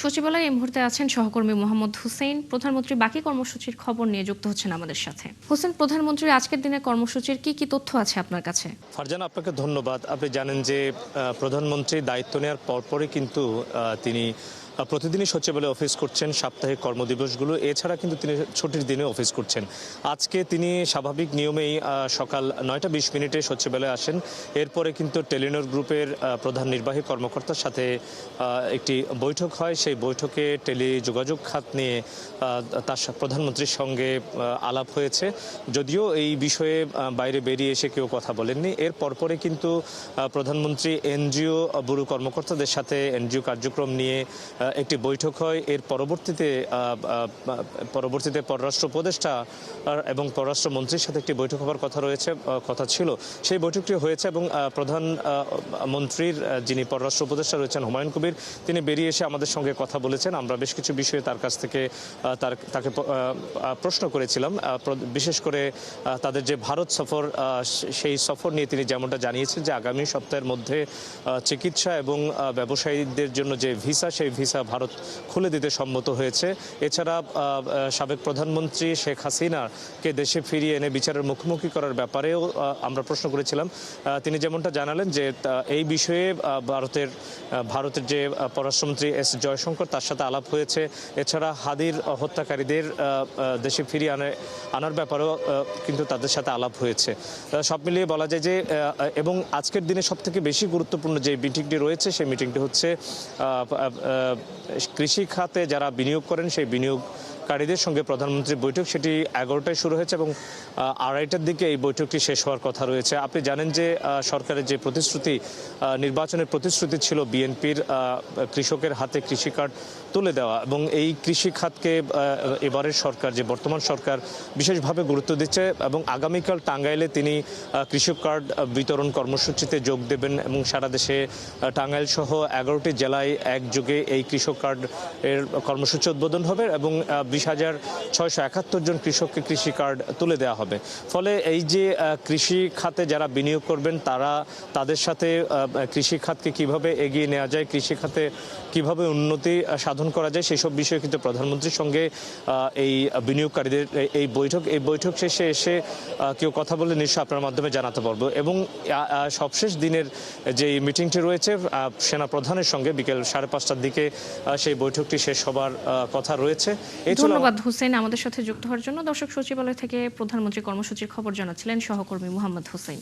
সচিবালয়ে এই মুহূর্তে আছেন সহকর্মী মোহাম্মদ হুসেইন। প্রধানমন্ত্রী বাকি কর্মসূচির খবর নিয়ে যুক্ত হচ্ছেন আমাদের সাথে। হোসেন, প্রধানমন্ত্রীর আজকের দিনের কর্মসূচির কি তথ্য আছে আপনার কাছে? ফারজানা, আপনাকে ধন্যবাদ। আপনি জানেন যে প্রধানমন্ত্রী দায়িত্ব নেওয়ার পরপরই কিন্তু তিনি প্রতিদিনই সচিবালয়ে অফিস করছেন, সাপ্তাহিক কর্মদিবসগুলো। এছাড়া কিন্তু তিনি ছুটির দিনে অফিস করছেন। আজকে তিনি স্বাভাবিক নিয়মেই সকাল 9টা 20 মিনিটে সচিবালয়ে আসেন। এরপরে কিন্তু টেলিনর গ্রুপের প্রধান নির্বাহী কর্মকর্তার সাথে একটি বৈঠক হয়। সেই বৈঠকে টেলিযোগাযোগ খাত নিয়ে তার প্রধানমন্ত্রীর সঙ্গে আলাপ হয়েছে। যদিও এই বিষয়ে বাইরে বেরিয়ে এসে কেউ কথা বলেননি। এর পরপরে কিন্তু প্রধানমন্ত্রী এনজিও ব্যুরো কর্মকর্তাদের সাথে এনজিও কার্যক্রম নিয়ে একটি বৈঠক হয়। এর পরবর্তীতে পররাষ্ট্র উপদেষ্টা এবং পররাষ্ট্রমন্ত্রীর সাথে একটি বৈঠক হওয়ার কথা ছিল। সেই বৈঠকটি হয়েছে এবং প্রধানমন্ত্রীর যিনি পররাষ্ট্র উপদেষ্টা রয়েছেন হুমায়ুন কবির, তিনি বেরিয়ে এসে আমাদের সঙ্গে কথা বলেছেন। আমরা বেশ কিছু বিষয়ে তার কাছ থেকে তাকে প্রশ্ন করেছিলাম, বিশেষ করে তাদের যে ভারত সফর, সেই সফর নিয়ে তিনি যেমনটা জানিয়েছেন যে আগামী সপ্তাহের মধ্যে চিকিৎসা এবং ব্যবসায়ীদের জন্য যে ভিসা, সেই ভিসা ভারত খুলে দিতে সম্মত হয়েছে। এছাড়া সাবেক প্রধানমন্ত্রী শেখ হাসিনাকে দেশে ফিরিয়ে এনে বিচারের মুখোমুখি করার ব্যাপারেও আমরা প্রশ্ন করেছিলাম। তিনি যেমনটা জানালেন যে এই বিষয়ে ভারতের যে পররাষ্ট্রমন্ত্রী এস জয়শঙ্কর, তার সাথে আলাপ হয়েছে। এছাড়া হাদির হত্যাকারীদের দেশে ফিরিয়ে আনার ব্যাপারেও কিন্তু তাদের সাথে আলাপ হয়েছে। সব মিলিয়ে বলা যায় যে এবং আজকের দিনে সবথেকে বেশি গুরুত্বপূর্ণ যে মিটিংটি রয়েছে, সেই মিটিংটি হচ্ছে কৃষি খাতে যারা বিনিয়োগ করেন সেই বিনিয়োগকারীদের সঙ্গে প্রধানমন্ত্রীর বৈঠক। সেটি 11টায় শুরু হয়েছে এবং 2:30টার দিকে এই বৈঠকটি শেষ হওয়ার কথা রয়েছে। আপনি জানেন যে সরকারের যে নির্বাচনের প্রতিশ্রুতি ছিল বিএনপির, কৃষকের হাতে কৃষি কার্ড তুলে দেওয়া, এবং এই কৃষি খাতকে এবারের সরকার, যে বর্তমান সরকার, বিশেষভাবে গুরুত্ব দিচ্ছে এবং আগামীকাল টাঙ্গাইলে তিনি কৃষি কার্ড বিতরণ কর্মসূচিতে যোগ দেবেন এবং সারা দেশে টাঙ্গাইল সহ 11টি জেলায় একযোগে এই কৃষক কার্ড এর কর্মসূচি উদ্বোধন হবে এবং 20,671 জন কৃষককে কৃষি কার্ড তুলে দেওয়া হবে। ফলে এই যে কৃষি খাতে যারা বিনিয়োগ করবেন, তাদের সাথে কৃষি খাতকে কিভাবে এগিয়ে নেওয়া যায়, কৃষি খাতে কিভাবে উন্নতি সাধন করা যায়, সেই সব বিষয়ে কিন্তু প্রধানমন্ত্রীর সঙ্গে এই বিনিয়োগকারীদের এই বৈঠক শেষে এসে কেউ কথা বলে নিশ্চয় আপনার মাধ্যমে জানাতে পারবো। এবং সবশেষ দিনের যে মিটিংটি রয়েছে সেনা প্রধানের সঙ্গে বিকেল 5:30টার দিকে সেই বৈঠকটি শেষ হবার কথা রয়েছে। ধন্যবাদ হুসেন আমাদের সাথে যুক্ত হওয়ার জন্য। দর্শক, সচিবালয় থেকে প্রধানমন্ত্রী কর্মসূচির খবর জানাচ্ছিলেন সহকর্মী মোহাম্মদ হুসেইন।